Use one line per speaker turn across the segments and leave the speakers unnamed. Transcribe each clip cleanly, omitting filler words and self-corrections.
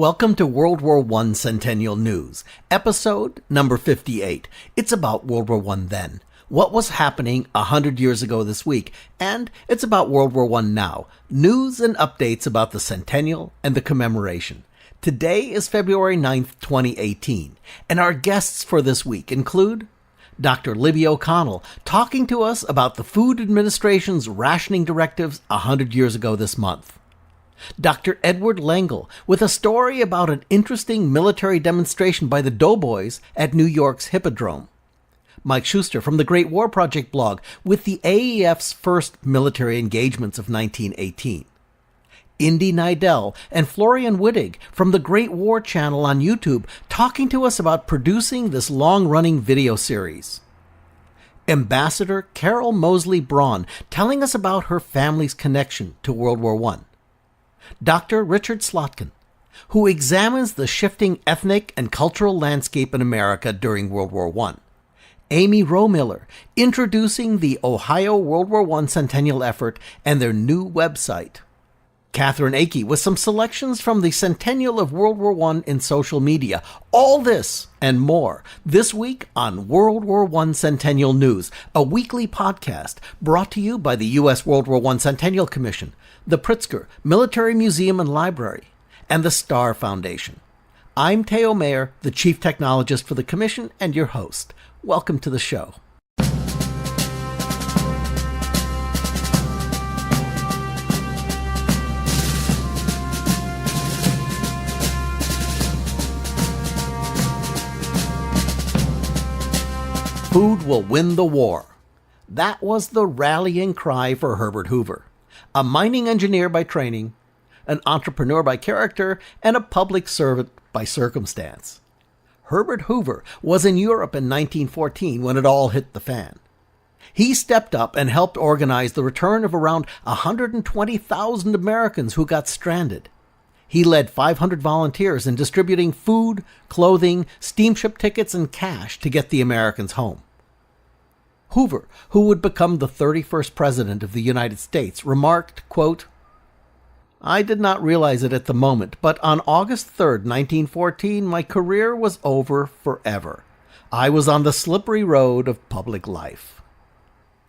Welcome to World War I Centennial News, episode number 58. It's about World War I then, what was happening 100 years ago this week, and it's about World War I now, news and updates about the Centennial and the commemoration. Today is February 9th, 2018, and our guests for this week include Dr. Libby O'Connell talking to us about the Food Administration's rationing directives 100 years ago this month. Dr. Edward Lengel with a story about an interesting military demonstration by the Doughboys at New York's Hippodrome. Mike Shuster from the Great War Project blog with the AEF's first military engagements of 1918. Indy, Neidell and Florian Wittig from the Great War channel on YouTube talking to us about producing this long-running video series. Ambassador Carol Moseley Braun telling us about her family's connection to World War I. Dr. Richard Slotkin, who examines the shifting ethnic and cultural landscape in America during World War I. Amy Rohmiller, introducing the Ohio World War I Centennial effort and their new website. Katherine Akey with some selections from the Centennial of World War I in social media. All this and more this week on World War I Centennial News, a weekly podcast brought to you by the U.S. World War I Centennial Commission, the Pritzker Military Museum and Library, and the Starr Foundation. I'm Theo Mayer, the Chief Technologist for the Commission and your host. Welcome to the show. Food will win the war. That was the rallying cry for Herbert Hoover, a mining engineer by training, an entrepreneur by character, and a public servant by circumstance. Herbert Hoover was in Europe in 1914 when it all hit the fan. He stepped up and helped organize the return of around 120,000 Americans who got stranded. He led 500 volunteers in distributing food, clothing, steamship tickets, and cash to get the Americans home. Hoover, who would become the 31st President of the United States, remarked, quote, "I did not realize it at the moment, but on August 3rd, 1914, my career was over forever. I was on the slippery road of public life."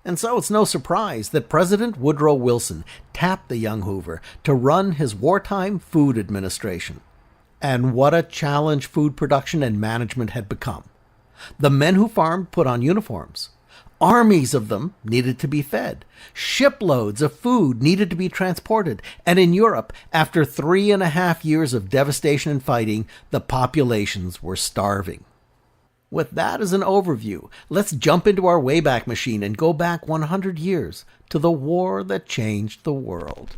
And so it's no surprise that President Woodrow Wilson tapped the young Hoover to run his wartime food administration. And what a challenge food production and management had become. The men who farmed put on uniforms. Armies of them needed to be fed. Shiploads of food needed to be transported. And in Europe, after 3.5 years of devastation and fighting, the populations were starving. With that as an overview, let's jump into our Wayback Machine and go back 100 years to the war that changed the world.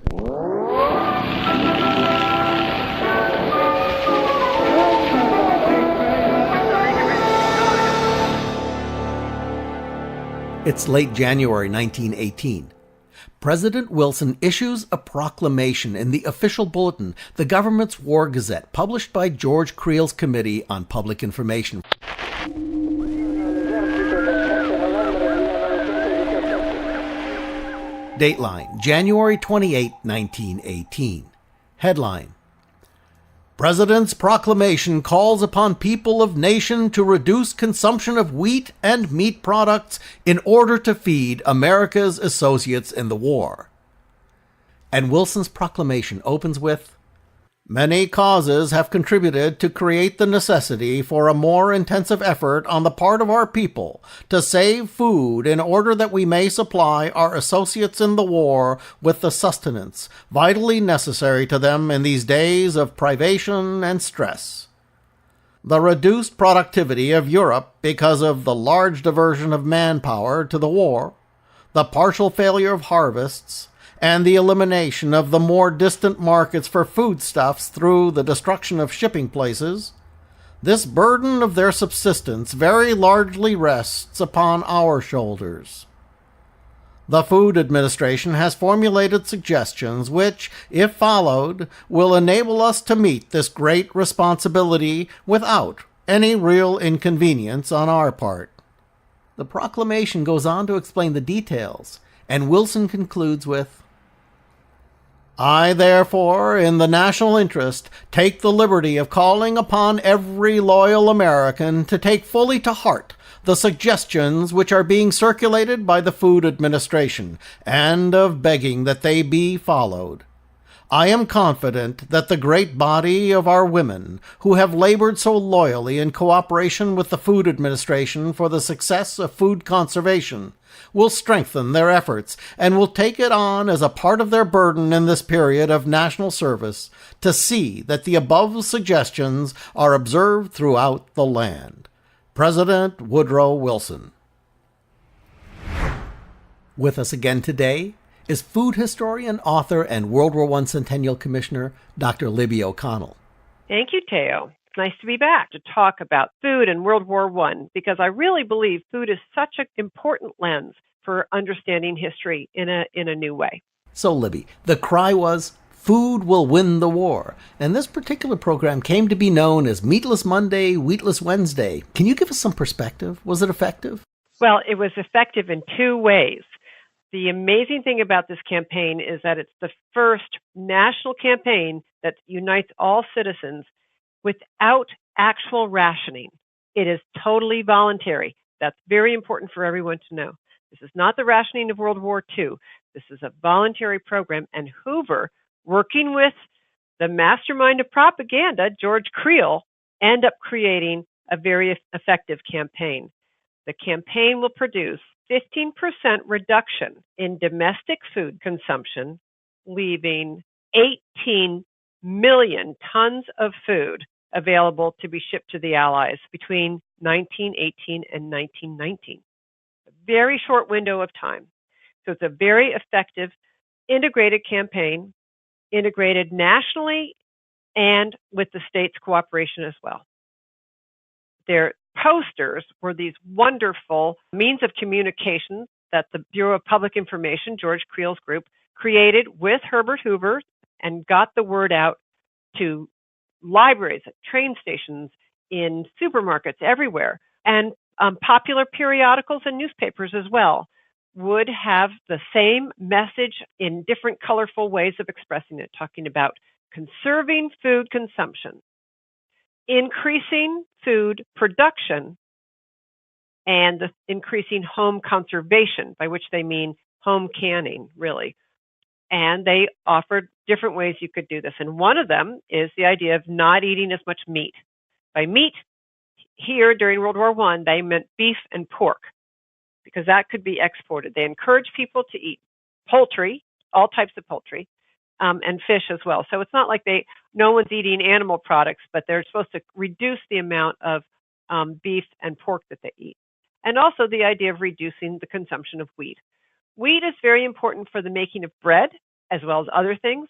It's late January 1918. President Wilson issues a proclamation in the official bulletin, the government's War Gazette, published by George Creel's Committee on Public Information. Dateline, January 28, 1918. Headline: President's proclamation calls upon people of nation to reduce consumption of wheat and meat products in order to feed America's associates in the war. And Wilson's proclamation opens with, "Many causes have contributed to create the necessity for a more intensive effort on the part of our people to save food in order that we may supply our associates in the war with the sustenance vitally necessary to them in these days of privation and stress. The reduced productivity of Europe because of the large diversion of manpower to the war, the partial failure of harvests, and the elimination of the more distant markets for foodstuffs through the destruction of shipping places, this burden of their subsistence very largely rests upon our shoulders. The Food Administration has formulated suggestions which, if followed, will enable us to meet this great responsibility without any real inconvenience on our part." The proclamation goes on to explain the details, and Wilson concludes with, I, therefore, in the national interest, take the liberty of calling upon every loyal American to take fully to heart the suggestions which are being circulated by the Food Administration, and of begging that they be followed. I am confident that the great body of our women, who have labored so loyally in cooperation with the Food Administration for the success of food conservation, will strengthen their efforts and will take it on as a part of their burden in this period of national service to see that the above suggestions are observed throughout the land. President Woodrow Wilson. With us again today is food historian, author, and World War I Centennial Commissioner, Dr. Libby O'Connell.
Thank you, Teo. It's nice to be back to talk about food and World War I, because I really believe food is such an important lens for understanding history in a new way.
So, Libby, the cry was, "Food will win the war," and this particular program came to be known as Meatless Monday, Wheatless Wednesday. Can you give us some perspective? Was it effective?
Well, it was effective in two ways. The amazing thing about this campaign is that it's the first national campaign that unites all citizens without actual rationing. It is totally voluntary. That's very important for everyone to know. This is not the rationing of World War II. This is a voluntary program, and Hoover, working with the mastermind of propaganda, George Creel, end up creating a very effective campaign. The campaign will produce 15% reduction in domestic food consumption, leaving 18 million tons of food available to be shipped to the Allies between 1918 and 1919. A very short window of time. So it's a very effective, integrated campaign, integrated nationally and with the states' cooperation as well. Their posters were these wonderful means of communication that the Bureau of Public Information, George Creel's group, created with Herbert Hoover and got the word out to libraries, at train stations, in supermarkets, everywhere. And popular periodicals and newspapers as well would have the same message in different colorful ways of expressing it, talking about conserving food consumption, increasing food production, and increasing home conservation, by which they mean home canning, really. And they offered different ways you could do this. And one of them is the idea of not eating as much meat. By meat, here during World War I, they meant beef and pork, because that could be exported. They encouraged people to eat poultry, all types of poultry, and fish as well. So it's not like no one's eating animal products, but they're supposed to reduce the amount of beef and pork that they eat. And also the idea of reducing the consumption of wheat. Wheat is very important for the making of bread, as well as other things,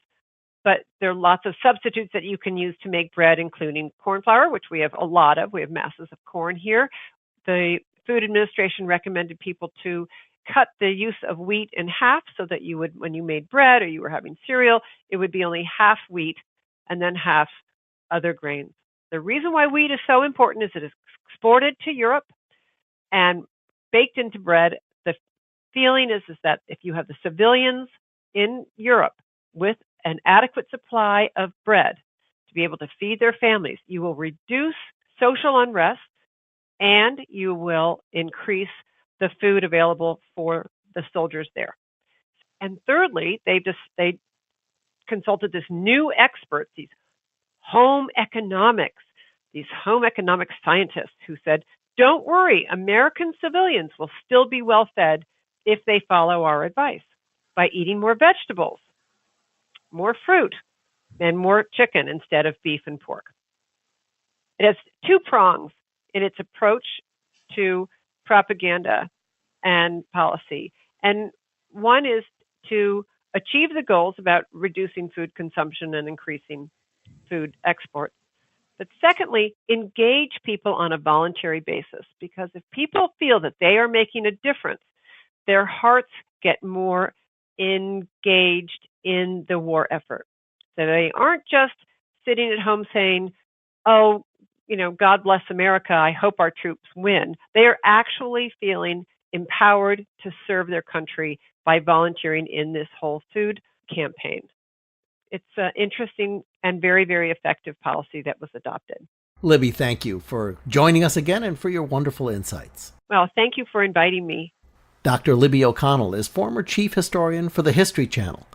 but there are lots of substitutes that you can use to make bread, including corn flour, which we have a lot of. We have masses of corn here. The Food Administration recommended people to cut the use of wheat in half, so that you would, when you made bread or you were having cereal, it would be only half wheat and then half other grains. The reason why wheat is so important is it is exported to Europe and baked into bread. The feeling is that if you have the civilians in Europe with an adequate supply of bread to be able to feed their families, you will reduce social unrest and you will increase the food available for the soldiers there. And thirdly, they consulted this new experts, these home economics scientists who said, don't worry, American civilians will still be well fed if they follow our advice by eating more vegetables, more fruit, and more chicken instead of beef and pork. It has two prongs in its approach to propaganda and policy. And one is to achieve the goals about reducing food consumption and increasing food exports. But secondly, engage people on a voluntary basis, because if people feel that they are making a difference, their hearts get more engaged in the war effort. So they aren't just sitting at home saying, oh, God bless America, I hope our troops win. They are actually feeling empowered to serve their country by volunteering in this whole food campaign. it's an interesting and very, very effective policy that was adopted.
Libby, thank you for joining us again and for your wonderful insights.
Well, thank you for inviting me.
Dr. Libby O'Connell is former chief historian for the History Channel,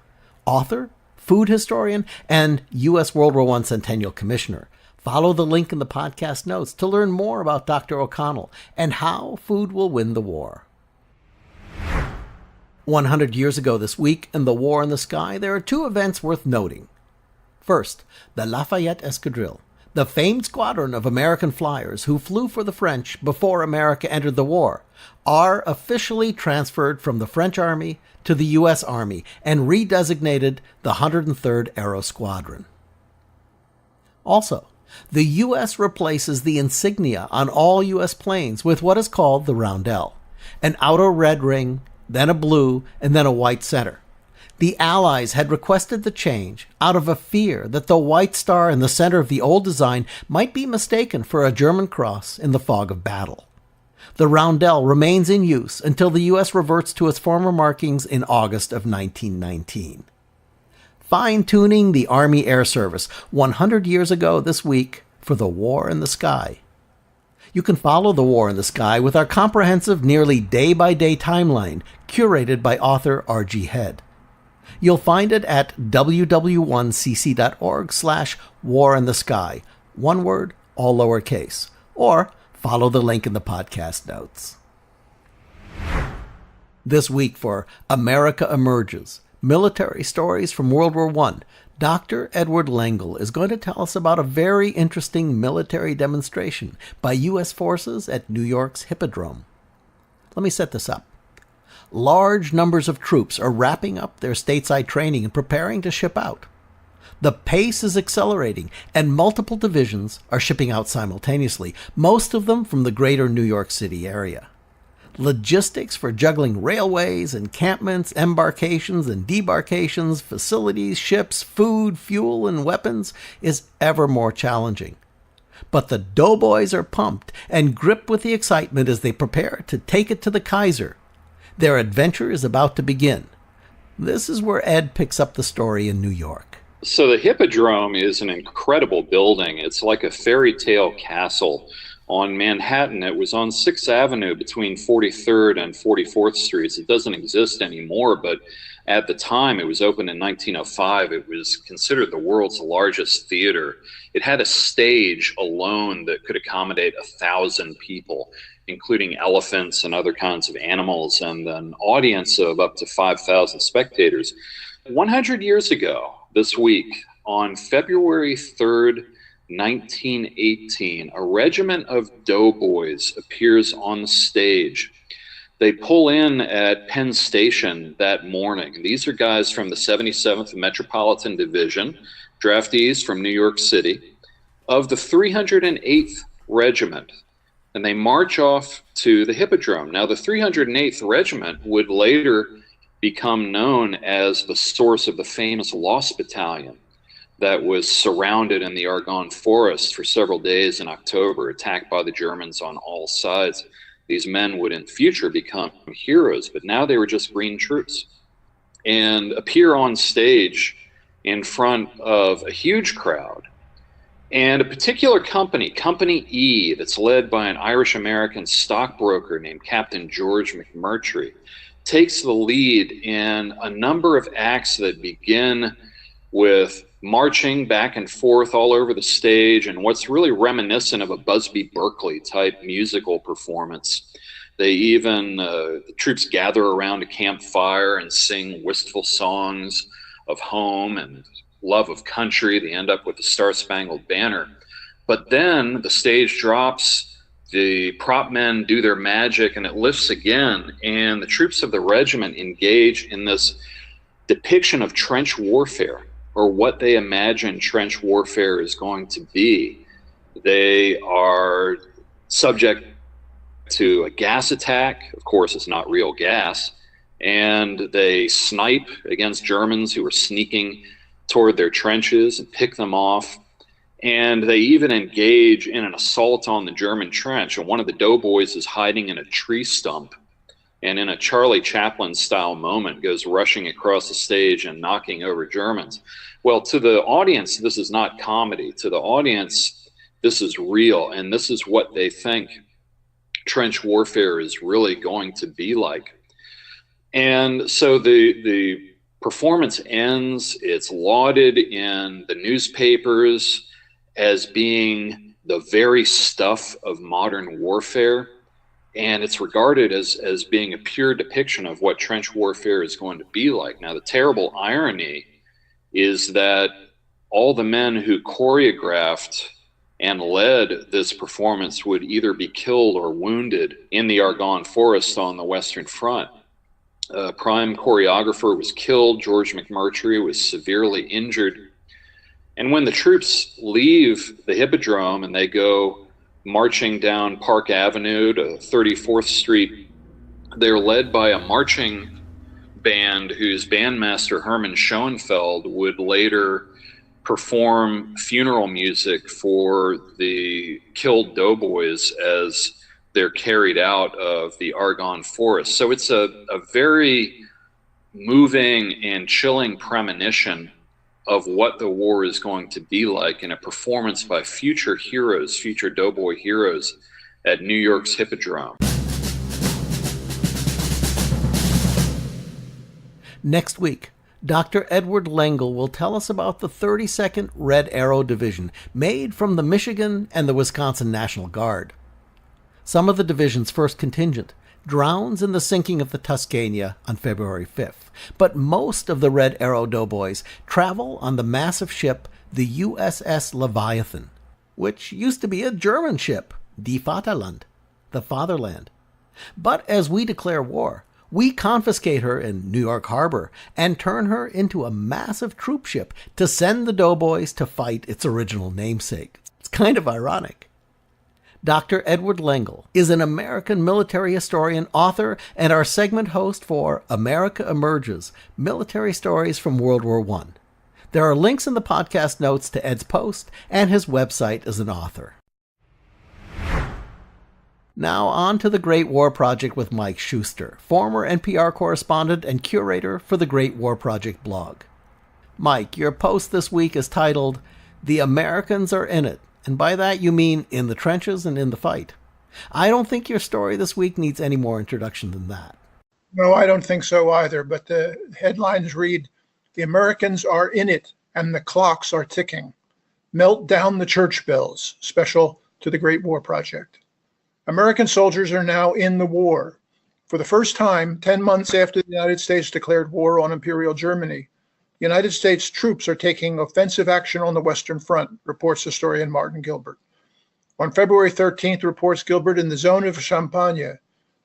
author, food historian, and U.S. World War I Centennial Commissioner. Follow the link in the podcast notes to learn more about Dr. O'Connell and how food will win the war. 100 years ago this week in the War in the Sky, there are two events worth noting. First, the Lafayette Escadrille, the famed squadron of American flyers who flew for the French before America entered the war, are officially transferred from the French Army to the U.S. Army and redesignated the 103rd Aero Squadron. Also, the U.S. replaces the insignia on all U.S. planes with what is called the roundel, an outer red ring, then a blue, and then a white center. The Allies had requested the change out of a fear that the white star in the center of the old design might be mistaken for a German cross in the fog of battle. The roundel remains in use until the U.S. reverts to its former markings in August of 1919. Fine-tuning the Army Air Service 100 years ago this week for the War in the Sky. You can follow the War in the Sky with our comprehensive, nearly day-by-day timeline curated by author R.G. Head. You'll find it at ww1cc.org/War in the Sky, one word, all lowercase, or follow the link in the podcast notes. This week for America Emerges, Military Stories from World War I, Dr. Edward Lengel is going to tell us about a very interesting military demonstration by U.S. forces at New York's Hippodrome. Let me set this up. Large numbers of troops are wrapping up their stateside training and preparing to ship out. The pace is accelerating, and multiple divisions are shipping out simultaneously, most of them from the greater New York City area. Logistics for juggling railways, encampments, embarkations and debarkations, facilities, ships, food, fuel, and weapons is ever more challenging. But the doughboys are pumped and gripped with the excitement as they prepare to take it to the Kaiser. Their adventure is about to begin. This is where Ed picks up the story in New York.
So the Hippodrome is an incredible building. It's like a fairy tale castle on Manhattan. It was on 6th Avenue between 43rd and 44th Streets. It doesn't exist anymore, but at the time it was opened in 1905. It was considered the world's largest theater. It had a stage alone that could accommodate 1,000 people, including elephants and other kinds of animals, and an audience of up to 5,000 spectators. 100 years ago this week, on February 3rd, 1918, a regiment of doughboys appears on the stage. They pull in at Penn Station that morning. These are guys from the 77th Metropolitan Division, draftees from New York City, of the 308th Regiment. And they march off to the Hippodrome. Now, the 308th Regiment would later become known as the source of the famous Lost Battalion that was surrounded in the Argonne Forest for several days in October, attacked by the Germans on all sides. These men would in future become heroes, but now they were just green troops, and appear on stage in front of a huge crowd. And a particular company, Company E, that's led by an Irish-American stockbroker named Captain George McMurtry, takes the lead in a number of acts that begin with marching back and forth all over the stage and what's really reminiscent of a Busby Berkeley type musical performance. They even, the troops gather around a campfire and sing wistful songs of home and love of country. They end up with the Star-Spangled Banner. But then the stage drops, the prop men do their magic, and it lifts again, and the troops of the regiment engage in this depiction of trench warfare, or what they imagine trench warfare is going to be. They are subject to a gas attack. Of course, it's not real gas. And they snipe against Germans who are sneaking toward their trenches and pick them off. And they even engage in an assault on the German trench. And one of the doughboys is hiding in a tree stump and in a Charlie Chaplin style moment goes rushing across the stage and knocking over Germans. Well, to the audience, this is not comedy. To the audience, this is real, and this is what they think trench warfare is really going to be like. And so the performance ends. It's lauded in the newspapers as being the very stuff of modern warfare. And it's regarded as being a pure depiction of what trench warfare is going to be like. Now, the terrible irony is that all the men who choreographed and led this performance would either be killed or wounded in the Argonne Forest on the Western Front. Prime choreographer was killed. George McMurtry was severely injured. And when the troops leave the Hippodrome and they go marching down Park Avenue to 34th Street, they're led by a marching band whose bandmaster Herman Schoenfeld would later perform funeral music for the killed doughboys as they're carried out of the Argonne Forest. So it's a very moving and chilling premonition of what the war is going to be like in a performance by future heroes, future doughboy heroes at New York's Hippodrome.
Next week, Dr. Edward Lengel will tell us about the 32nd Red Arrow Division, made from the Michigan and the Wisconsin National Guard. Some of the division's first contingent drowns in the sinking of the Tuscania on February 5th, but most of the Red Arrow doughboys travel on the massive ship the USS Leviathan, which used to be a German ship, Die Vaterland, the Fatherland. But as we declare war, we confiscate her in New York Harbor and turn her into a massive troop ship to send the doughboys to fight its original namesake. It's kind of ironic. Dr. Edward Lengel is an American military historian, author, and our segment host for America Emerges, Military Stories from World War I. There are links in the podcast notes to Ed's post and his website as an author. Now on to the Great War Project with Mike Shuster, former NPR correspondent and curator for the Great War Project blog. Mike, your post this week is titled, "The Americans Are in It," and by that you mean in the trenches and in the fight. I don't think your story this week needs any more introduction than that.
No, I don't think so either, but the headlines read, "The Americans are in it and the clocks are ticking. Melt down the church bells," special to the Great War Project. American soldiers are now in the war. For the first time, 10 months after the United States declared war on Imperial Germany, United States troops are taking offensive action on the Western Front, reports historian Martin Gilbert. On February 13th, reports Gilbert, in the zone of Champagne,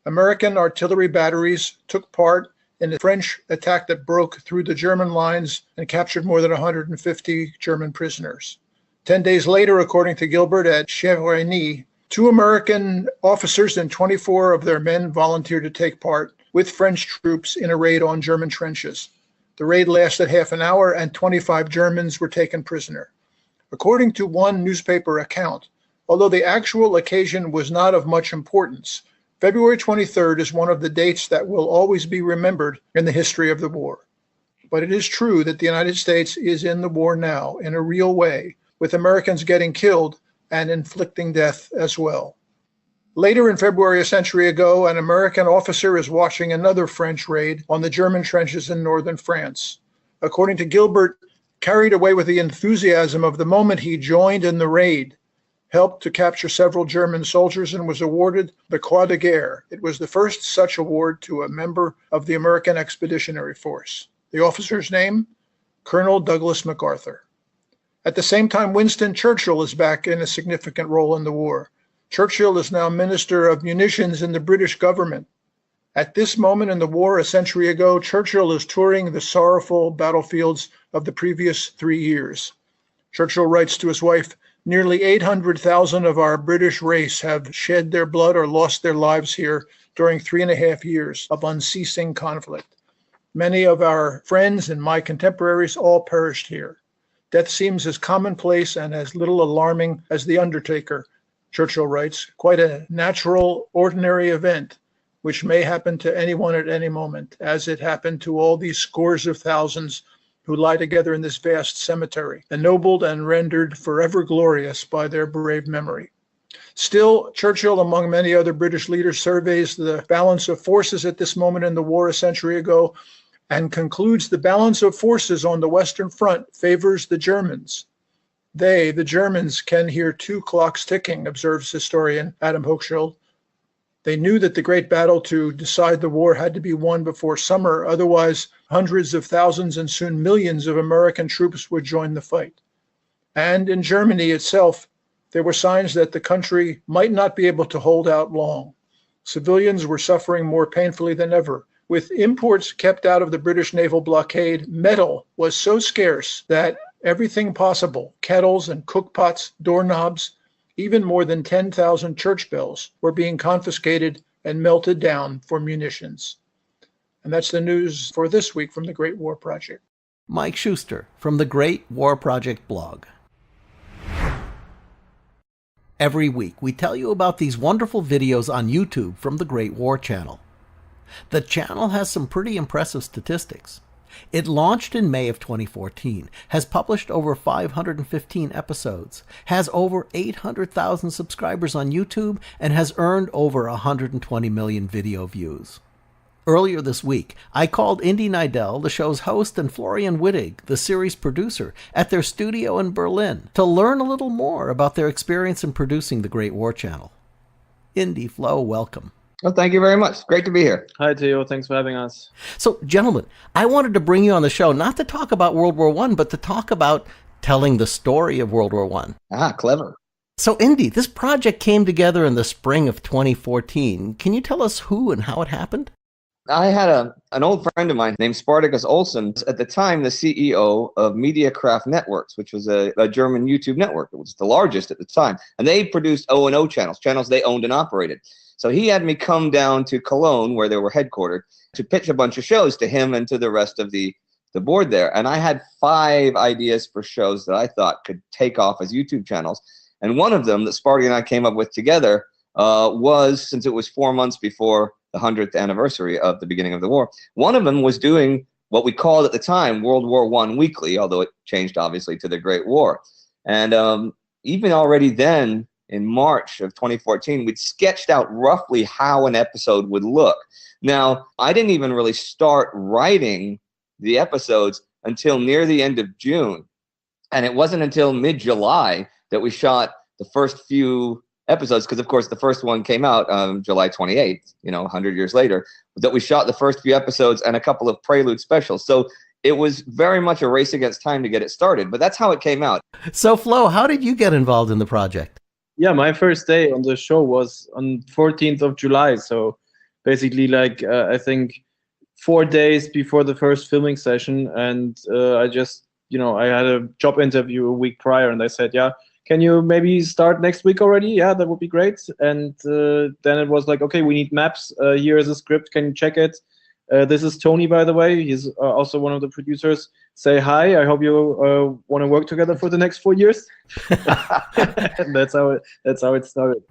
American artillery batteries took part in a French attack that broke through the German lines and captured more than 150 German prisoners. 10 days later, according to Gilbert, at Chevrigny, 2 American officers and 24 of their men volunteered to take part with French troops in a raid on German trenches. The raid lasted half an hour and 25 Germans were taken prisoner. According to one newspaper account, although the actual occasion was not of much importance, February 23rd is one of the dates that will always be remembered in the history of the war. But it is true that the United States is in the war now in a real way, with Americans getting killed and inflicting death as well. Later in February, a century ago, an American officer is watching another French raid on the German trenches in northern France. According to Gilbert, carried away with the enthusiasm of the moment, he joined in the raid, helped to capture several German soldiers, and was awarded the Croix de Guerre. It was the first such award to a member of the American Expeditionary Force. The officer's name? Colonel Douglas MacArthur. At the same time, Winston Churchill is back in a significant role in the war. Churchill is now Minister of Munitions in the British government. At this moment in the war, a century ago, Churchill is touring the sorrowful battlefields of the previous 3 years. Churchill writes to his wife, "Nearly 800,000 of our British race have shed their blood or lost their lives here during 3.5 years of unceasing conflict. Many of our friends and my contemporaries all perished here. Death seems as commonplace and as little alarming as the undertaker," Churchill writes, "quite a natural, ordinary event. which may happen to anyone at any moment, as it happened to all these scores of thousands who lie together in this vast cemetery, ennobled and rendered forever glorious by their brave memory. Still, Churchill, among many other British leaders, surveys the balance of forces at this moment in the war a century ago and concludes the balance of forces on the Western Front favors the Germans. They, the Germans, can hear two clocks ticking, observes historian Adam Hochschild. They knew that the great battle to decide the war had to be won before summer, otherwise hundreds of thousands and soon millions of American troops would join the fight. And in Germany itself, there were signs that the country might not be able to hold out long. Civilians were suffering more painfully than ever. With imports kept out of the British naval blockade, metal was so scarce that everything possible, kettles and cookpots, doorknobs, even more than 10,000 church bells were being confiscated and melted down for munitions. And that's the news for this week from the Great War Project.
Mike Shuster from the Great War Project blog. Every week we tell you about these wonderful videos on YouTube from the Great War channel. The channel has some pretty impressive statistics. It launched in May of 2014, has published over 515 episodes, has over 800,000 subscribers on YouTube, and has earned over 120 million video views. Earlier this week, I called Indy Neidell, the show's host, and Florian Wittig, the series producer, at their studio in Berlin to learn a little more about their experience in producing the Great War channel. Indy, Flo, welcome.
Well, thank you very much. Great to be here.
Hi, Theo. Thanks for having us.
So, gentlemen, I wanted to bring you on the show not to talk about World War I, but to talk about telling the story of World War I.
Ah, clever.
So, Indy, this project came together in the spring of 2014. Can you tell us who and how it happened?
I had an old friend of mine named Spartacus Olsen, at the time the CEO of Mediacraft Networks, which was a German YouTube network. It was the largest at the time. And they produced O&O channels they owned and operated. So he had me come down to Cologne, where they were headquartered, to pitch a bunch of shows to him and to the rest of the board there. And I had 5 ideas for shows that I thought could take off as YouTube channels. And one of them that Sparty and I came up with together was, since it was 4 months before the 100th anniversary of the beginning of the war, one of them was doing what we called at the time World War I Weekly, although it changed obviously to the Great War. And even already then, in March of 2014, we'd sketched out roughly how an episode would look. Now, I didn't even really start writing the episodes until near the end of June. And it wasn't until mid-July that we shot the first few episodes, because of course the first one came out July 28th, 100 years later, that we shot the first few episodes and a couple of prelude specials. So it was very much a race against time to get it started, but that's how it came out.
So Flo, how did you get involved in the project?
Yeah, my first day on the show was on 14th of July. So basically I think 4 days before the first filming session. And I just, I had a job interview a week prior and I said, yeah, can you maybe start next week already? Yeah, that would be great. And then it was like, okay, we need maps. Here is a script. Can you check it? This is Tony, by the way. He's also one of the producers. Say hi. I hope you want to work together for the next 4 years. And that's how it started.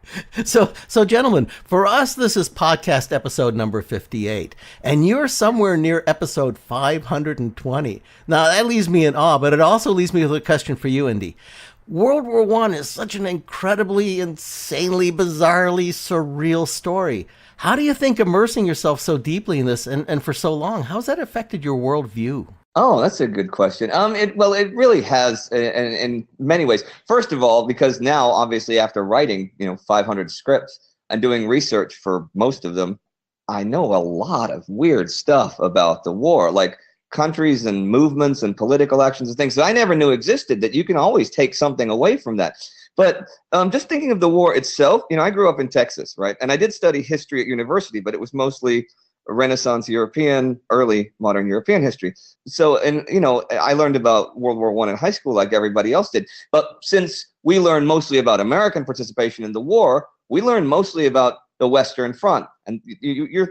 So, gentlemen, for us, this is podcast episode number 58, and you're somewhere near episode 520. Now, that leaves me in awe, but it also leaves me with a question for you, Indy. World War I is such an incredibly, insanely, bizarrely surreal story. How do you think immersing yourself so deeply in this and for so long, how's that affected your worldview?
Oh, that's a good question. It really has in many ways. First of all, because now, obviously, after writing, 500 scripts and doing research for most of them, I know a lot of weird stuff about the war, like countries and movements and political actions and things that I never knew existed, that you can always take something away from that. But just thinking of the war itself, I grew up in Texas, right? And I did study history at university, but it was mostly Renaissance European, early modern European history. So, and, I learned about World War I in high school like everybody else did. But since we learned mostly about American participation in the war, we learned mostly about the Western Front. And you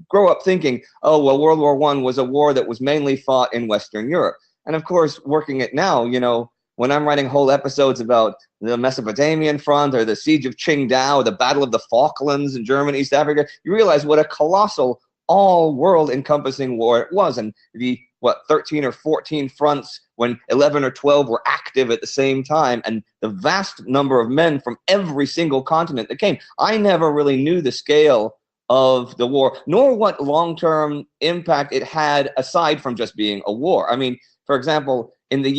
grow up thinking, oh, well, World War I was a war that was mainly fought in Western Europe. And of course, working it now, when I'm writing whole episodes about the Mesopotamian front or the siege of Qingdao, the Battle of the Falklands in Germany, East Africa, you realize what a colossal all-world encompassing war it was. And the, 13 or 14 fronts when 11 or 12 were active at the same time, and the vast number of men from every single continent that came. I never really knew the scale of the war, nor what long-term impact it had aside from just being a war. I mean, for example, in the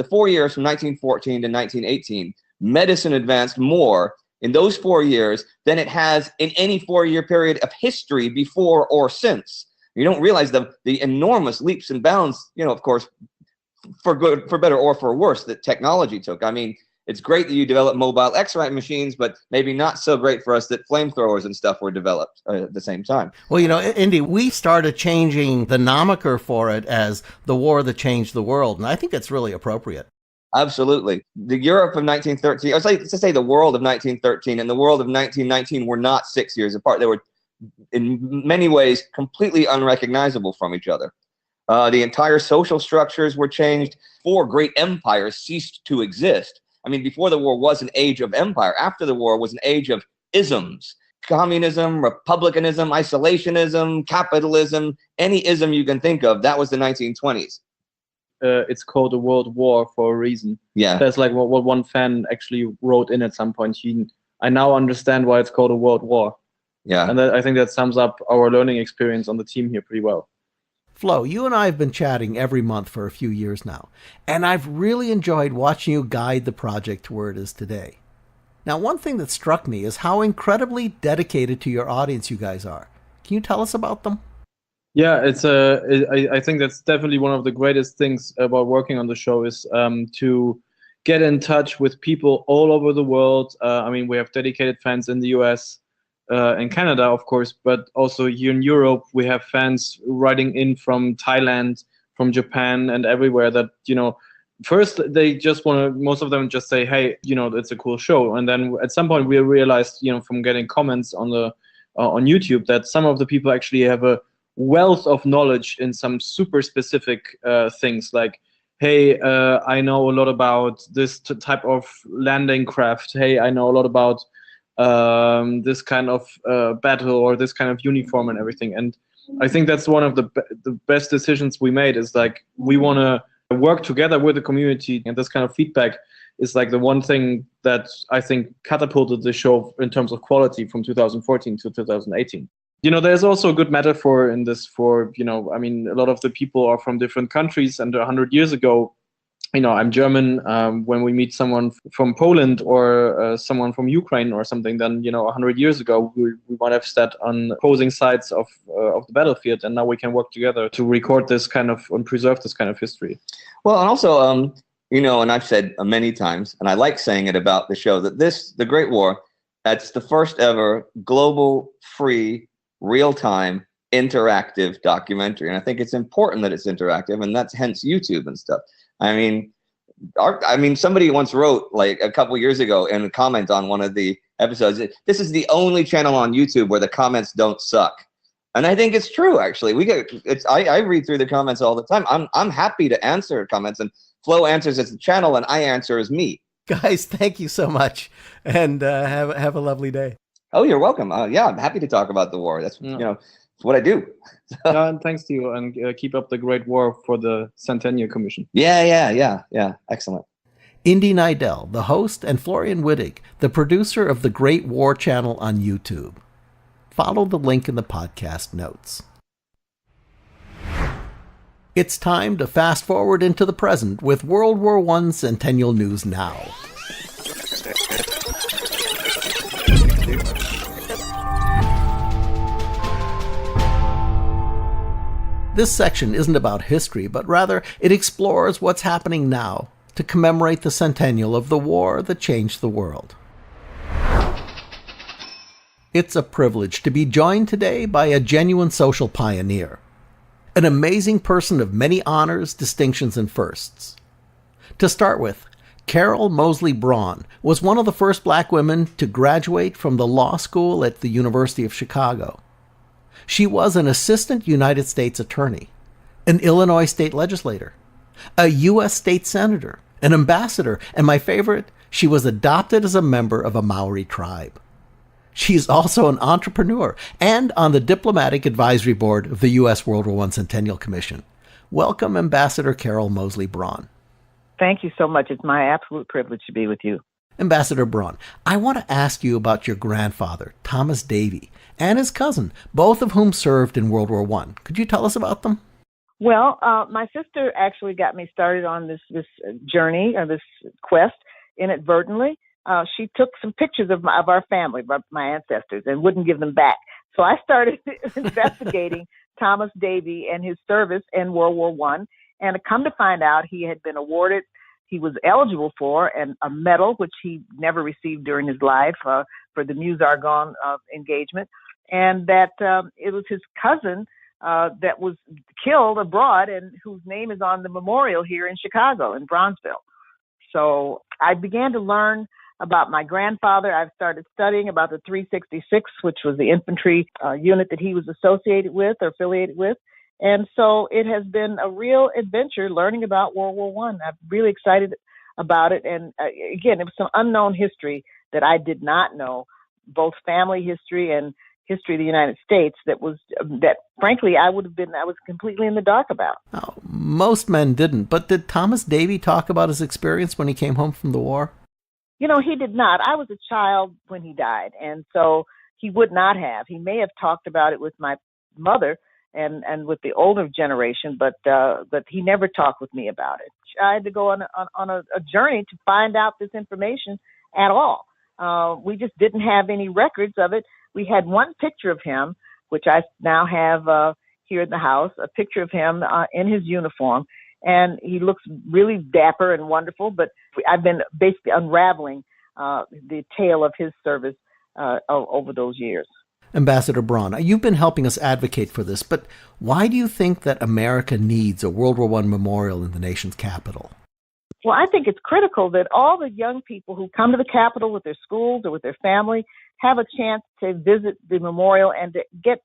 4 years from 1914 to 1918, medicine advanced more in those 4 years than it has in any 4-year period of history before or since. You don't realize the enormous leaps and bounds, of course, for good, for better or for worse, that technology took. I mean, it's great that you develop mobile X-ray machines, but maybe not so great for us that flamethrowers and stuff were developed at the same time.
Well, Indy, we started changing the nomenclature for it as the war that changed the world, and I think that's really appropriate.
Absolutely. The Europe of 1913, let's say the world of 1913 and the world of 1919 were not 6 years apart. They were, in many ways, completely unrecognizable from each other. The entire social structures were changed. 4 great empires ceased to exist. I mean, before the war was an age of empire. After the war was an age of isms. Communism, republicanism, isolationism, capitalism, any ism you can think of, that was the 1920s.
It's called a world war for a reason.
Yeah.
That's like what one fan actually wrote in at some point. I now understand why it's called a world war.
Yeah.
And I think that sums up our learning experience on the team here pretty well.
Flo, you and I have been chatting every month for a few years now, and I've really enjoyed watching you guide the project to where it is today. Now, one thing that struck me is how incredibly dedicated to your audience you guys are. Can you tell us about them?
Yeah, I think that's definitely one of the greatest things about working on the show is to get in touch with people all over the world. I mean, we have dedicated fans in the US, in Canada, of course, but also here in Europe, we have fans writing in from Thailand, from Japan, and everywhere that, first they just want to, most of them just say, hey, it's a cool show. And then at some point we realized, from getting comments on YouTube that some of the people actually have a wealth of knowledge in some super specific things like, hey, I know a lot about this type of landing craft. Hey, I know a lot about this kind of battle or this kind of uniform and everything. And I think that's one of the best decisions we made is like, we want to work together with the community, and this kind of feedback is like the one thing that I think catapulted the show in terms of quality from 2014 to 2018. There's also a good metaphor in this for, I mean, a lot of the people are from different countries, and 100 years ago, I'm German. When we meet someone from Poland or someone from Ukraine or something, then 100 years ago we might have sat on opposing sides of the battlefield, and now we can work together to record this kind of and preserve this kind of history.
Well, and also, and I've said many times, and I like saying it about the show, that the Great War, that's the first ever global, free, real-time, interactive documentary, and I think it's important that it's interactive, and that's hence YouTube and stuff. I mean, somebody once wrote like a couple years ago in a comment on one of the episodes, this is the only channel on YouTube where the comments don't suck. And I think it's true, actually. I read through the comments all the time. I'm happy to answer comments, and Flo answers as the channel, and I answer as me.
Guys, thank you so much, and have a lovely day.
Oh, you're welcome. Yeah, I'm happy to talk about the war. That's it's what I do.
And thanks to you, and keep up the great work for the Centennial Commission.
Yeah. Excellent.
Indy Neidell, the host, and Florian Wittig, the producer of the Great War channel on YouTube. Follow the link in the podcast notes. It's time to fast forward into the present with World War I Centennial News Now. This section isn't about history, but rather it explores what's happening now to commemorate the centennial of the war that changed the world. It's a privilege to be joined today by a genuine social pioneer, an amazing person of many honors, distinctions, and firsts. To start with, Carol Moseley Braun was one of the first black women to graduate from the law school at the University of Chicago. She was an assistant United States attorney, an Illinois state legislator, a U.S. state senator, an ambassador, and my favorite, she was adopted as a member of a Maori tribe. She's also an entrepreneur and on the Diplomatic Advisory Board of the U.S. World War I Centennial Commission. Welcome, Ambassador Carol Moseley Braun.
Thank you so much. It's my absolute privilege to be with you.
Ambassador Braun, I want to ask you about your grandfather, Thomas Davy, and his cousin, both of whom served in World War I. Could you tell us about them?
Well, my sister actually got me started on this journey or this quest inadvertently. She took some pictures of our family, my ancestors, and wouldn't give them back. So I started investigating Thomas Davy and his service in World War I, and to come to find out he had been awarded, he was eligible for a medal, which he never received during his life, for the Meuse-Argonne engagement, and that it was his cousin that was killed abroad and whose name is on the memorial here in Chicago, in Bronzeville. So I began to learn about my grandfather. I've started studying about the 366, which was the infantry unit that he was associated with or affiliated with. And so it has been a real adventure learning about World War I. I'm really excited about it. And again, it was some unknown history that I did not know, both family history and history of the United States that frankly I was completely in the dark about.
Now, most men didn't, but did Thomas Davy talk about his experience when he came home from the war?
You know, he did not. I was a child when he died, and so he would not have. He may have talked about it with my mother and with the older generation, but he never talked with me about it. I had to go on a journey to find out this information at all. We just didn't have any records of it. We had one picture of him, which I now have here in the house, a picture of him in his uniform. And he looks really dapper and wonderful, but I've been basically unraveling the tale of his service over those years.
Ambassador Braun, you've been helping us advocate for this, but why do you think that America needs a World War I memorial in the nation's capital?
Well, I think it's critical that all the young people who come to the Capitol with their schools or with their family have a chance to visit the memorial and to get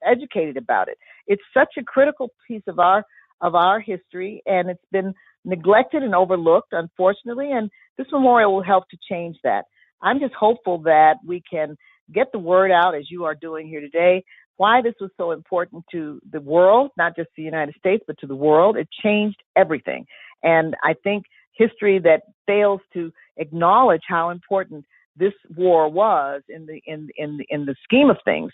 educated about it. It's such a critical piece of our history, and it's been neglected and overlooked, unfortunately, and this memorial will help to change that. I'm just hopeful that we can get the word out, as you are doing here today, why this was so important to the world, not just the United States, but to the world. It changed everything. And I think history that fails to acknowledge how important this war was in the scheme of things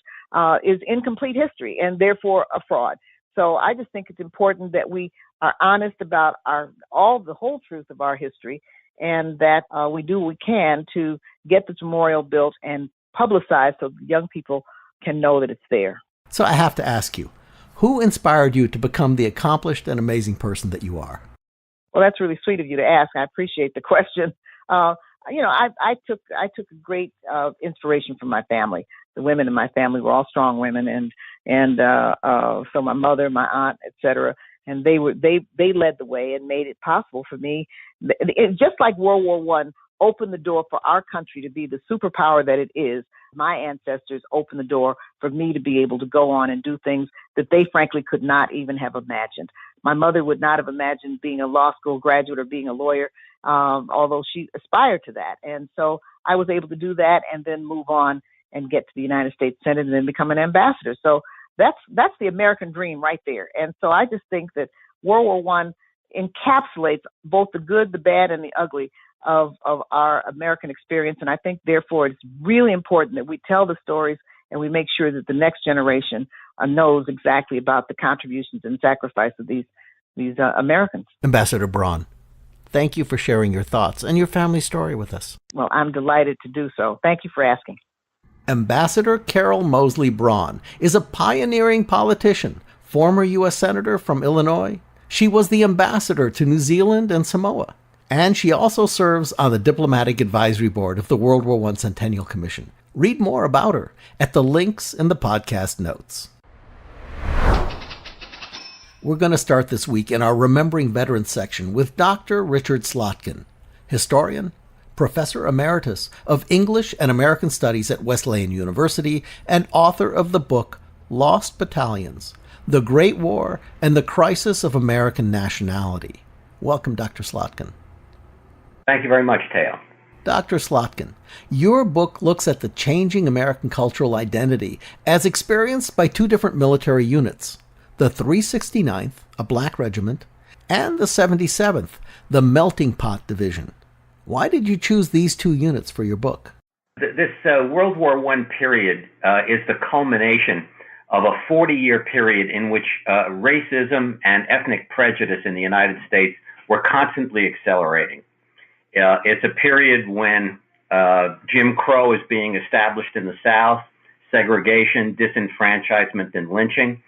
is incomplete history and therefore a fraud. So I just think it's important that we are honest about the whole truth of our history, and that we do what we can to get this memorial built and publicized so young people can know that it's there. So
I have to ask you, who inspired you to become the accomplished and amazing person that you are?
Well, that's really sweet of you to ask. I appreciate the question. I took a great inspiration from my family. The women in my family were all strong women, and so my mother, my aunt, etc. And they led the way and made it possible for me. Just like World War I opened the door for our country to be the superpower that it is, my ancestors opened the door for me to be able to go on and do things that they frankly could not even have imagined. My mother would not have imagined being a law school graduate or being a lawyer, although she aspired to that. And so I was able to do that and then move on and get to the United States Senate and then become an ambassador. So that's the American dream right there. And so I just think that World War I encapsulates both the good, the bad, and the ugly of our American experience. And I think, therefore, it's really important that we tell the stories and we make sure that the next generation knows exactly about the contributions and sacrifice of these Americans.
Ambassador Braun, thank you for sharing your thoughts and your family story with us.
Well, I'm delighted to do so. Thank you for asking.
Ambassador Carol Moseley Braun is a pioneering politician, former U.S. Senator from Illinois. She was the ambassador to New Zealand and Samoa, and she also serves on the Diplomatic Advisory Board of the World War I Centennial Commission. Read more about her at the links in the podcast notes. We're going to start this week in our Remembering Veterans section with Dr. Richard Slotkin, historian, Professor Emeritus of English and American Studies at Wesleyan University, and author of the book Lost Battalions, The Great War and the Crisis of American Nationality. Welcome, Dr. Slotkin.
Thank you very much, Teo.
Dr. Slotkin, your book looks at the changing American cultural identity as experienced by two different military units, the 369th, a black regiment, and the 77th, the Melting Pot Division. Why did you choose these two units for your book?
This World War I period is the culmination of a 40-year period in which racism and ethnic prejudice in the United States were constantly accelerating. It's a period when Jim Crow is being established in the South, segregation, disenfranchisement, and lynching.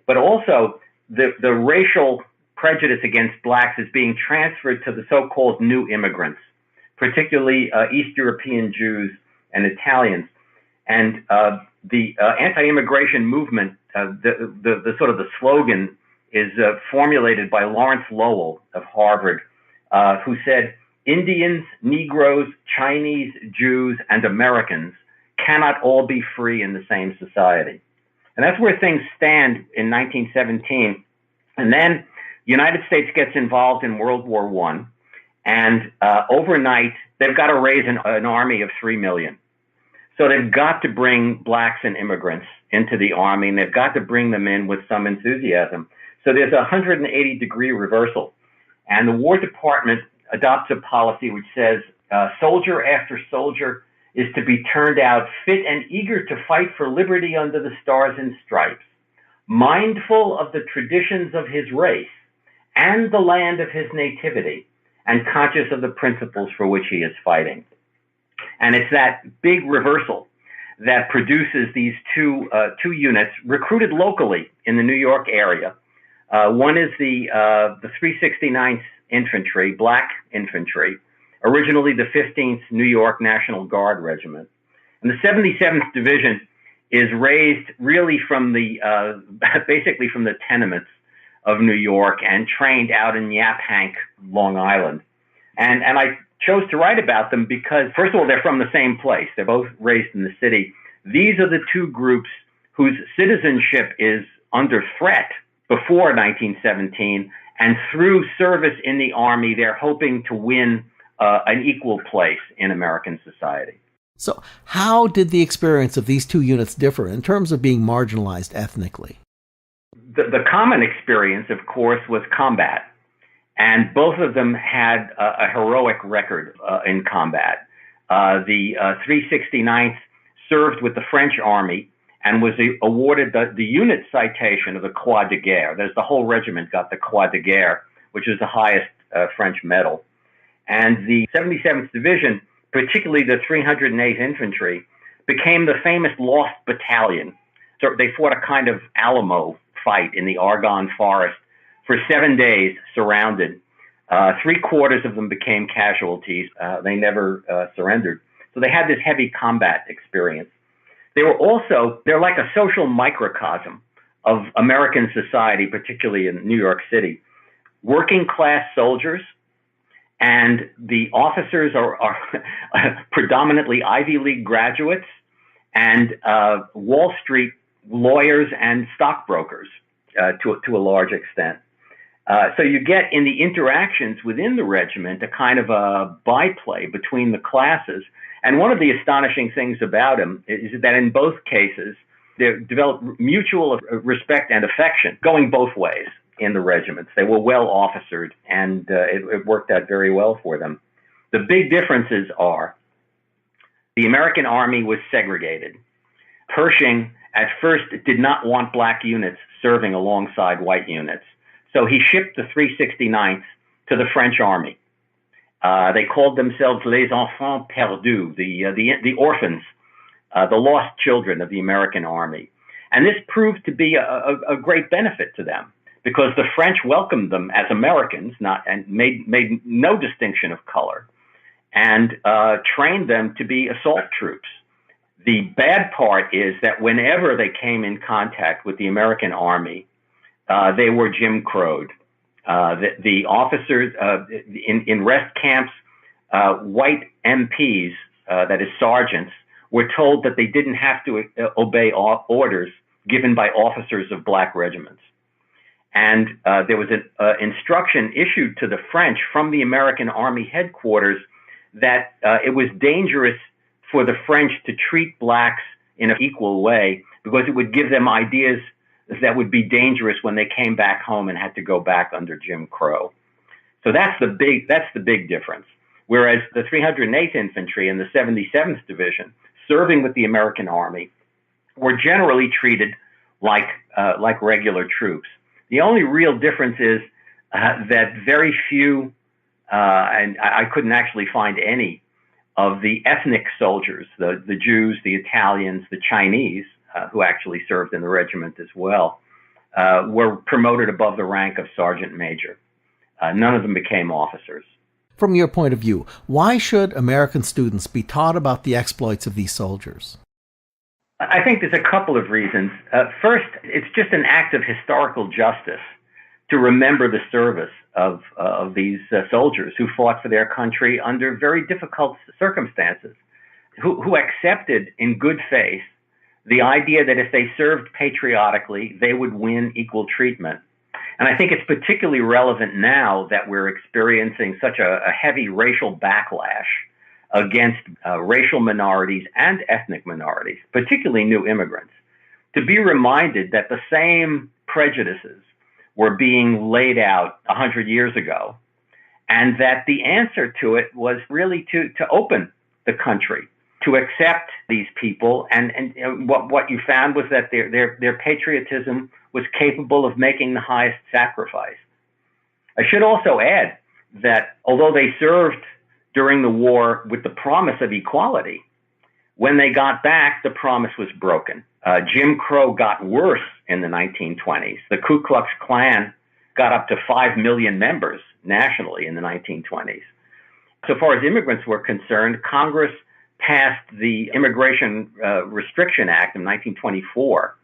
But also, the racial prejudice against blacks is being transferred to the so-called new immigrants, particularly East European Jews and Italians. And the anti-immigration movement, the sort of the slogan is formulated by Lawrence Lowell of Harvard, who said, "Indians, Negroes, Chinese, Jews, and Americans cannot all be free in the same society." And that's where things stand in 1917. And then the United States gets involved in World War I, and overnight, they've got to raise an army of 3 million. So they've got to bring blacks and immigrants into the army, and they've got to bring them in with some enthusiasm. So there's a 180-degree reversal. And the War Department adopts a policy which says soldier after soldier is to be turned out fit and eager to fight for liberty under the stars and stripes, mindful of the traditions of his race and the land of his nativity, and conscious of the principles for which he is fighting. And it's that big reversal that produces these two units recruited locally in the New York area. One is the 369th Infantry, black infantry, originally the 15th New York National Guard Regiment. And the 77th Division is raised really from the, basically from the tenements of New York and trained out in Yaphank, Long Island. And I chose to write about them because, first of all, they're from the same place. They're both raised in the city. These are the two groups whose citizenship is under threat before 1917, and through service in the Army, they're hoping to win an equal place in American society.
So how did the experience of these two units differ in terms of being marginalized ethnically?
The common experience, of course, was combat. And both of them had a heroic record in combat. The 369th served with the French Army and was awarded the unit citation of the Croix de Guerre. There's the whole regiment got the Croix de Guerre, which is the highest French medal. And the 77th Division, particularly the 308th Infantry, became the famous Lost Battalion. So they fought a kind of Alamo fight in the Argonne Forest for 7 days, surrounded. 3/4 of them became casualties. They never surrendered. So they had this heavy combat experience. They're like a social microcosm of American society, particularly in New York City. Working class soldiers, and the officers are predominantly Ivy League graduates, and Wall Street lawyers and stockbrokers to a large extent. So you get in the interactions within the regiment a kind of a byplay between the classes. And one of the astonishing things about him is that in both cases, they developed mutual respect and affection going both ways in the regiments. They were well officered, and it worked out very well for them. The big differences are the American Army was segregated. Pershing at first did not want black units serving alongside white units. So he shipped the 369th to the French Army. They called themselves les enfants perdus, the orphans, the lost children of the American Army. And this proved to be a great benefit to them because the French welcomed them as Americans, and made no distinction of color, and trained them to be assault troops. The bad part is that whenever they came in contact with the American Army, they were Jim Crowed. The officers in rest camps, white MPs, that is sergeants, were told that they didn't have to obey orders given by officers of black regiments. And there was an instruction issued to the French from the American Army headquarters that it was dangerous for the French to treat blacks in an equal way because it would give them ideas that would be dangerous when they came back home and had to go back under Jim Crow. So that's the big difference. Whereas the 308th Infantry and the 77th Division, serving with the American Army, were generally treated like regular troops. The only real difference is that very few, and I couldn't actually find any, of the ethnic soldiers, the Jews, the Italians, the Chinese, who actually served in the regiment as well, were promoted above the rank of sergeant major. None of them became officers.
From your point of view, why should American students be taught about the exploits of these soldiers?
I think there's a couple of reasons. First, it's just an act of historical justice to remember the service of these soldiers who fought for their country under very difficult circumstances, who accepted in good faith the idea that if they served patriotically, they would win equal treatment. And I think it's particularly relevant now that we're experiencing such a heavy racial backlash against racial minorities and ethnic minorities, particularly new immigrants, to be reminded that the same prejudices were being laid out 100 years ago, and that the answer to it was really to open the country, to accept these people. And what you found was that their patriotism was capable of making the highest sacrifice. I should also add that although they served during the war with the promise of equality, when they got back, the promise was broken. Jim Crow got worse in the 1920s. The Ku Klux Klan got up to 5 million members nationally in the 1920s. So far as immigrants were concerned, Congress passed the Immigration Restriction Act in 1924,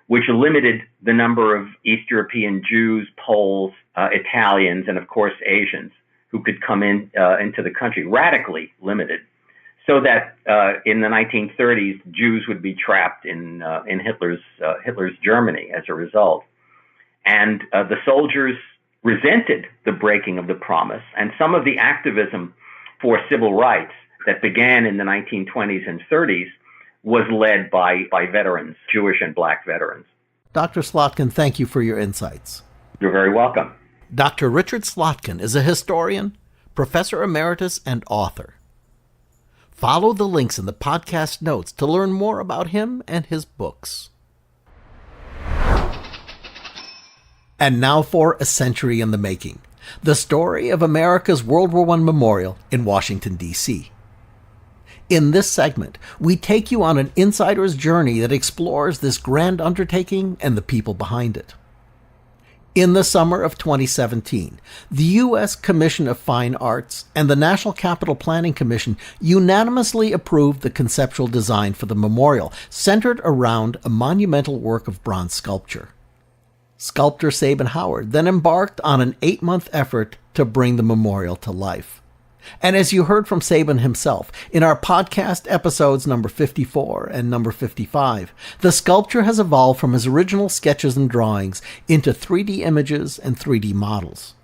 which limited the number of East European Jews, Poles, Italians, and of course Asians who could come into the country, radically limited, so that in the 1930s Jews would be trapped in Hitler's Germany as a result. And the soldiers resented the breaking of the promise, and some of the activism for civil rights that began in the 1920s and 30s was led by veterans, Jewish and black veterans.
Dr. Slotkin, thank you for your insights.
You're very welcome.
Dr. Richard Slotkin is a historian, professor emeritus, and author. Follow the links in the podcast notes to learn more about him and his books. And now for A Century in the Making, the story of America's World War I Memorial in Washington, D.C. In this segment, we take you on an insider's journey that explores this grand undertaking and the people behind it. In the summer of 2017, the U.S. Commission of Fine Arts and the National Capital Planning Commission unanimously approved the conceptual design for the memorial, centered around a monumental work of bronze sculpture. Sculptor Sabin Howard then embarked on an 8-month effort to bring the memorial to life. And as you heard from Sabin himself in our podcast episodes number 54 and number 55, the sculpture has evolved from his original sketches and drawings into 3D images and 3D models.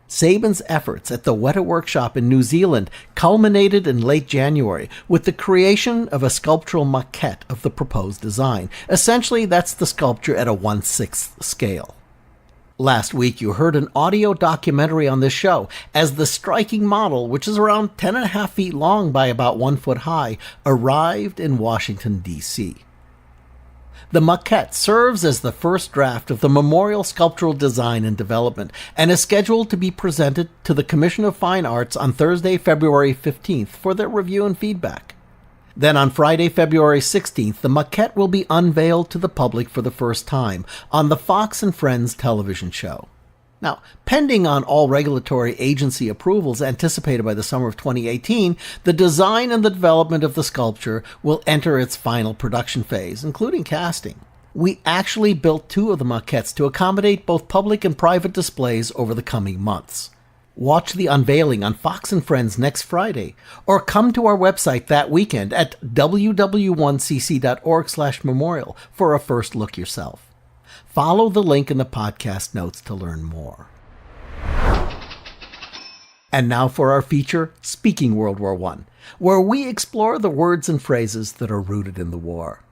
Sabin's efforts at the Weta Workshop in New Zealand culminated in late January with the creation of a sculptural maquette of the proposed design. Essentially, that's the sculpture at a 1/6 scale. Last week, you heard an audio documentary on this show as the striking model, which is around 10.5 feet long by about 1 foot high, arrived in Washington, D.C. The maquette serves as the first draft of the memorial sculptural design and development and is scheduled to be presented to the Commission of Fine Arts on Thursday, February 15th for their review and feedback. Then on Friday, February 16th, the maquette will be unveiled to the public for the first time on the Fox and Friends television show. Now, pending on all regulatory agency approvals anticipated by the summer of 2018, the design and the development of the sculpture will enter its final production phase, including casting. We actually built 2 of the maquettes to accommodate both public and private displays over the coming months. Watch the unveiling on Fox and Friends next Friday, or come to our website that weekend at ww1cc.org/memorial for a first look yourself. Follow the link in the podcast notes to learn more. And now for our feature, Speaking World War I, where we explore the words and phrases that are rooted in the war.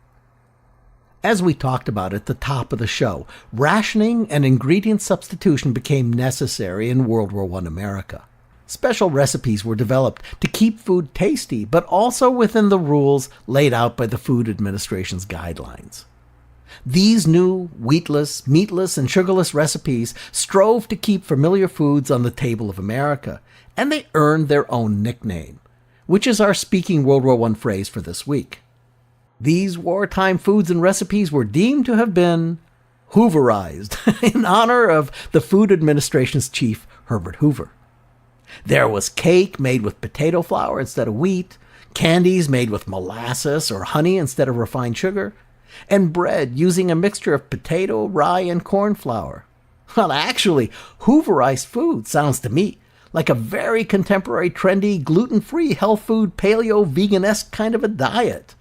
As we talked about at the top of the show, rationing and ingredient substitution became necessary in World War I America. Special recipes were developed to keep food tasty, but also within the rules laid out by the Food Administration's guidelines. These new wheatless, meatless, and sugarless recipes strove to keep familiar foods on the table of America, and they earned their own nickname, which is our Speaking World War I phrase for this week. These wartime foods and recipes were deemed to have been Hooverized in honor of the Food Administration's chief, Herbert Hoover. There was cake made with potato flour instead of wheat, candies made with molasses or honey instead of refined sugar, and bread using a mixture of potato, rye, and corn flour. Well, actually, Hooverized food sounds to me like a very contemporary, trendy, gluten-free, health food, paleo, vegan-esque kind of a diet.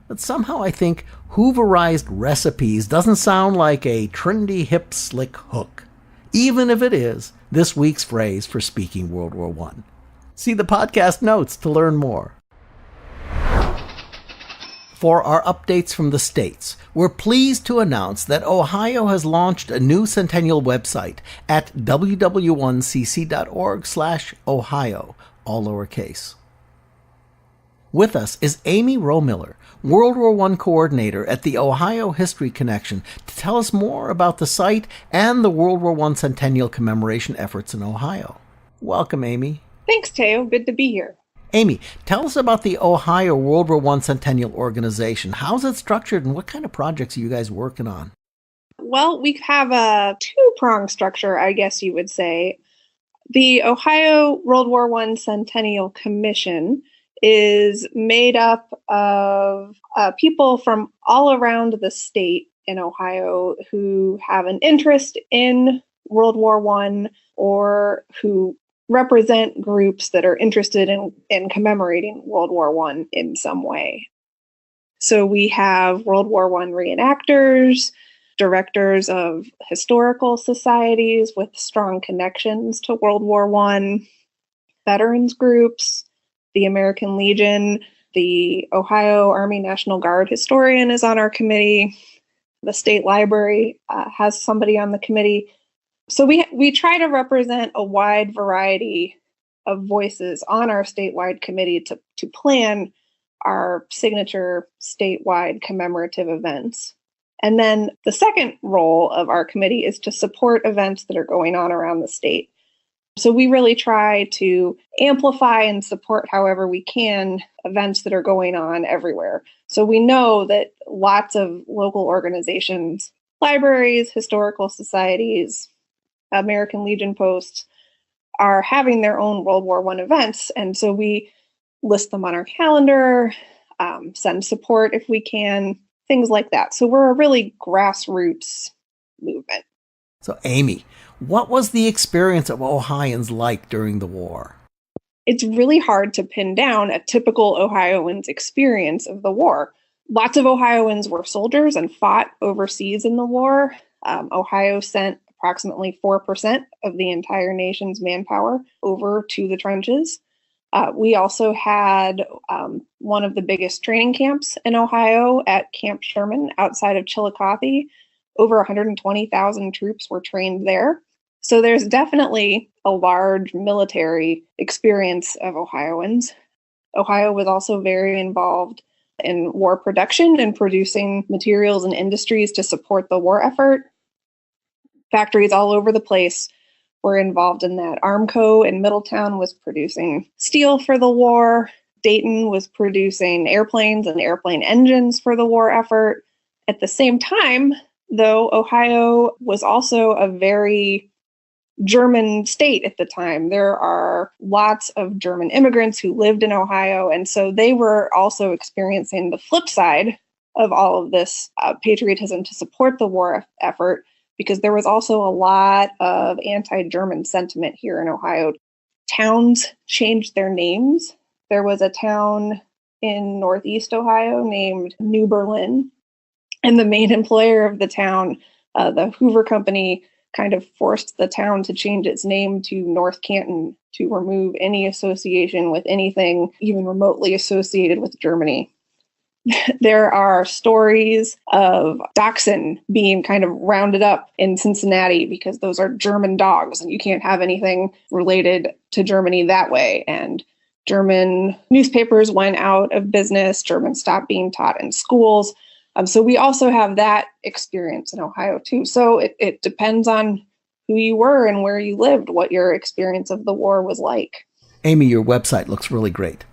But somehow I think Hooverized recipes doesn't sound like a trendy, hip, slick hook, even if it is this week's phrase for Speaking World War I. See the podcast notes to learn more. For our updates from the States, we're pleased to announce that Ohio has launched a new Centennial website at ww1cc.org/Ohio, all lowercase. With us is Amy Rohmiller, World War I coordinator at the Ohio History Connection, to tell us more about the site and the World War I Centennial commemoration efforts in Ohio. Welcome, Amy.
Thanks, Teo. Good to be here.
Amy, tell us about the Ohio World War I Centennial organization. How's it structured and what kind of projects are you guys working on?
Well, we have a two-pronged structure, I guess you would say. The Ohio World War I Centennial Commission is made up of people from all around the state in Ohio who have an interest in World War I or who represent groups that are interested in commemorating World War I in some way. So we have World War I reenactors, directors of historical societies with strong connections to World War I, veterans groups, the American Legion, the Ohio Army National Guard historian is on our committee. The state library has somebody on the committee. So we try to represent a wide variety of voices on our statewide committee to plan our signature statewide commemorative events. And then the second role of our committee is to support events that are going on around the state. So we really try to amplify and support however we can events that are going on everywhere. So we know that lots of local organizations, libraries, historical societies, American Legion posts are having their own World War I events. And so we list them on our calendar, send support if we can, things like that. So we're a really grassroots movement.
So Amy, what was the experience of Ohioans like during the war?
It's really hard to pin down a typical Ohioan's experience of the war. Lots of Ohioans were soldiers and fought overseas in the war. Ohio sent approximately 4% of the entire nation's manpower over to the trenches. We also had one of the biggest training camps in Ohio at Camp Sherman outside of Chillicothe. Over 120,000 troops were trained there. So there's definitely a large military experience of Ohioans. Ohio was also very involved in war production and producing materials and industries to support the war effort. Factories all over the place were involved in that. Armco in Middletown was producing steel for the war. Dayton was producing airplanes and airplane engines for the war effort. At the same time, though, Ohio was also a very German state at the time. There are lots of German immigrants who lived in Ohio, and so they were also experiencing the flip side of all of this patriotism to support the war effort, because there was also a lot of anti-German sentiment here in Ohio. Towns changed their names. There was a town in Northeast Ohio named New Berlin, and the main employer of the town The Hoover Company kind of forced the town to change its name to North Canton to remove any association with anything even remotely associated with Germany. There are stories of dachshund being kind of rounded up in Cincinnati because those are German dogs and you can't have anything related to Germany that way. And German newspapers went out of business. German stopped being taught in schools. So we also have that experience in Ohio too. So it depends on who you were and where you lived, what your experience of the war was like.
Amy, your website looks really great.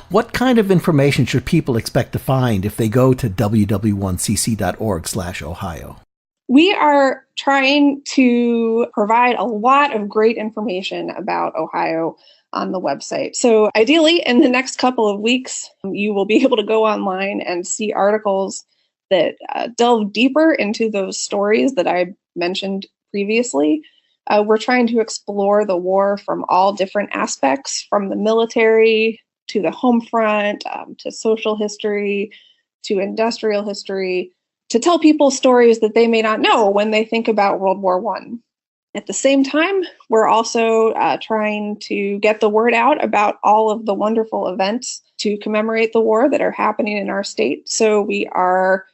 What kind of information should people expect to find if they go to ww1cc.org/Ohio?
We are trying to provide a lot of great information about Ohio on the website. So ideally, in the next couple of weeks, you will be able to go online and see articles that delve deeper into those stories that I mentioned previously. We're trying to explore the war from all different aspects, from the military to the home front, to social history, to industrial history, to tell people stories that they may not know when they think about World War I. At the same time, we're also trying to get the word out about all of the wonderful events to commemorate the war that are happening in our state. So we are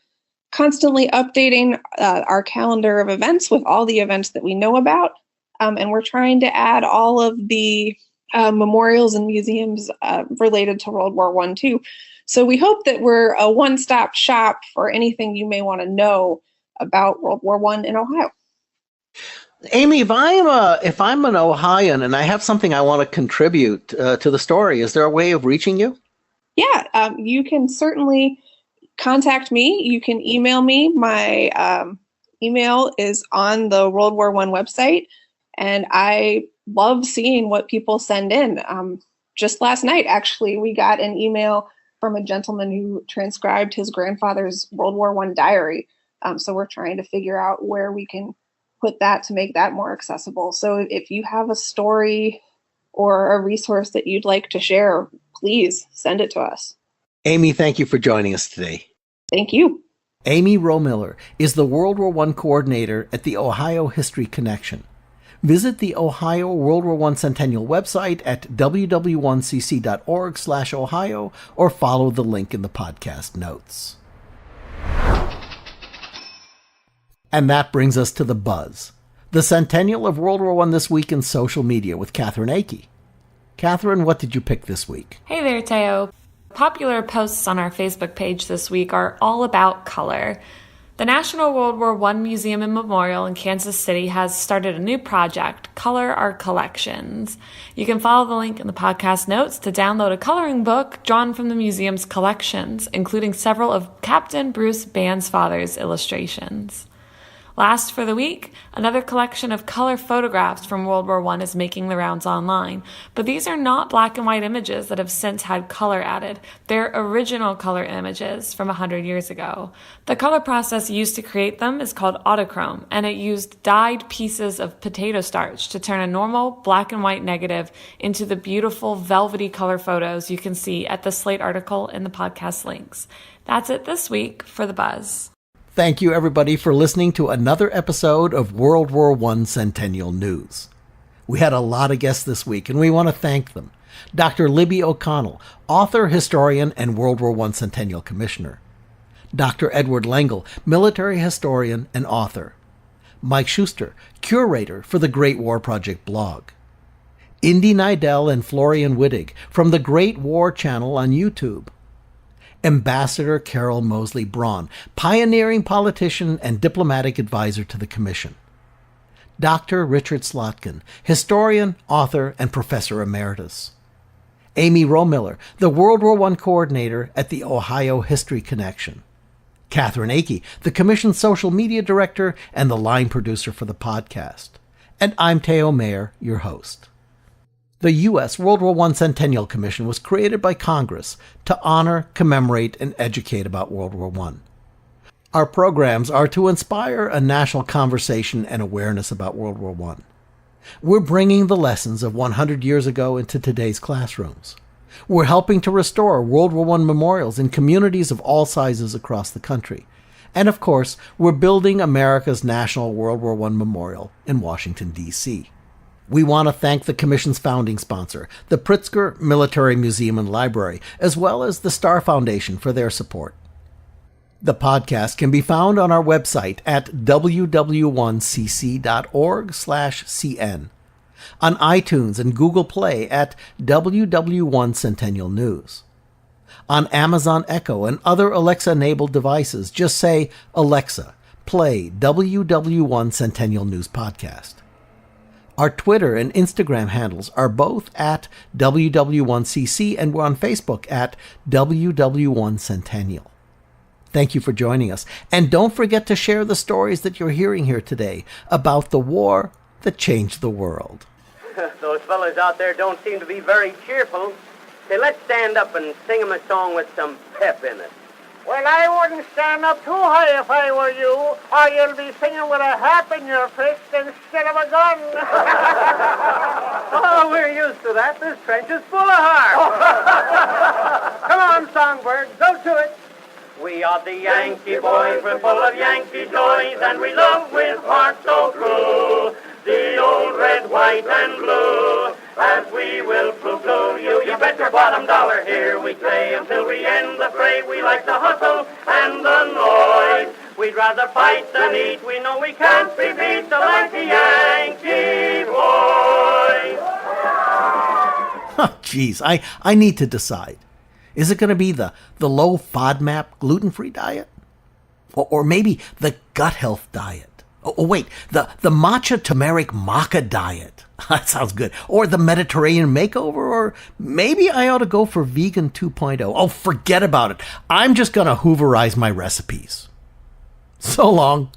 constantly updating our calendar of events with all the events that we know about. And we're trying to add all of the memorials and museums related to World War I too. So we hope that we're a one-stop shop for anything you may want to know about World War I in Ohio.
Amy, if I'm an Ohioan and I have something I want to contribute to the story, is there a way of reaching you?
Yeah, you can certainly contact me. You can email me. My email is on the World War I website, and I love seeing what people send in. Just last night, actually, we got an email from a gentleman who transcribed his grandfather's World War I diary. So we're trying to figure out where we can put that to make that more accessible. So if you have a story or a resource that you'd like to share, please send it to us.
Amy, thank you for joining us today.
Thank you.
Amy Rohmiller is the World War I coordinator at the Ohio History Connection. Visit the Ohio World War I Centennial website at ww1cc.org/Ohio or follow the link in the podcast notes. And that brings us to the buzz. The Centennial of World War I this week in social media with Katherine Akey. Katherine, what did you pick this week?
Hey there, Teo. Popular posts on our Facebook page this week are all about color. The National World War I Museum and Memorial in Kansas City has started a new project, Color Our Collections. You can follow the link in the podcast notes to download a coloring book drawn from the museum's collections, including several of Captain Bruce Bansfather's illustrations. Last for the week, another collection of color photographs from World War I is making the rounds online, but these are not black and white images that have since had color added. They're original color images from 100 years ago. The color process used to create them is called autochrome, and it used dyed pieces of potato starch to turn a normal black and white negative into the beautiful velvety color photos you can see at the Slate article in the podcast links. That's it this week for The Buzz.
Thank you, everybody, for listening to another episode of World War I Centennial News. We had a lot of guests this week, and we want to thank them. Dr. Libby O'Connell, author, historian, and World War I Centennial Commissioner. Dr. Edward Lengel, military historian and author. Mike Shuster, curator for the Great War Project blog. Indy Neidell and Florian Wittig from the Great War channel on YouTube. Ambassador Carol Moseley Braun, pioneering politician and diplomatic advisor to the Commission. Dr. Richard Slotkin, historian, author, and professor emeritus. Amy Rohmiller, the World War I coordinator at the Ohio History Connection. Katherine Akey, the Commission's social media director and the line producer for the podcast. And I'm Teo Mayer, your host. The U.S. World War I Centennial Commission was created by Congress to honor, commemorate, and educate about World War I. Our programs are to inspire a national conversation and awareness about World War I. We're bringing the lessons of 100 years ago into today's classrooms. We're helping to restore World War I memorials in communities of all sizes across the country. And of course, we're building America's National World War I Memorial in Washington, D.C. We want to thank the Commission's founding sponsor, the Pritzker Military Museum and Library, as well as the Star Foundation for their support. The podcast can be found on our website at ww1cc.org/cn, on iTunes and Google Play at WW1 Centennial News. On Amazon Echo and other Alexa-enabled devices, just say, "Alexa, play WW1 Centennial News Podcast." Our Twitter and Instagram handles are both at WW1CC, and we're on Facebook at WW1 Centennial. Thank you for joining us, and don't forget to share the stories that you're hearing here today about the war that changed the world.
Those fellas out there don't seem to be very cheerful. Say, let's stand up and sing them a song with some pep in it.
Well, I wouldn't stand up too high if I were you, or you'll be singing with a hat in your fist instead of a gun.
Oh, we're used to that. This trench is full of heart.
Come on, songbird, go to it.
We are the Yankee boys, we're full of Yankee joys, and we love with heart so true the old red, white, and blue. As we will flew you bet your bottom dollar here we play until we end the fray. We like the hustle and the noise. We'd rather fight than eat. We know we can't be beat, the lanky Yankee boys.
Oh, geez, I need to decide. Is it going to be the low FODMAP gluten-free diet? Or maybe the gut health diet? Oh, wait, the matcha turmeric maca diet. That sounds good. Or the Mediterranean makeover, or maybe I ought to go for vegan 2.0. Oh, forget about it. I'm just going to Hooverize my recipes. So long.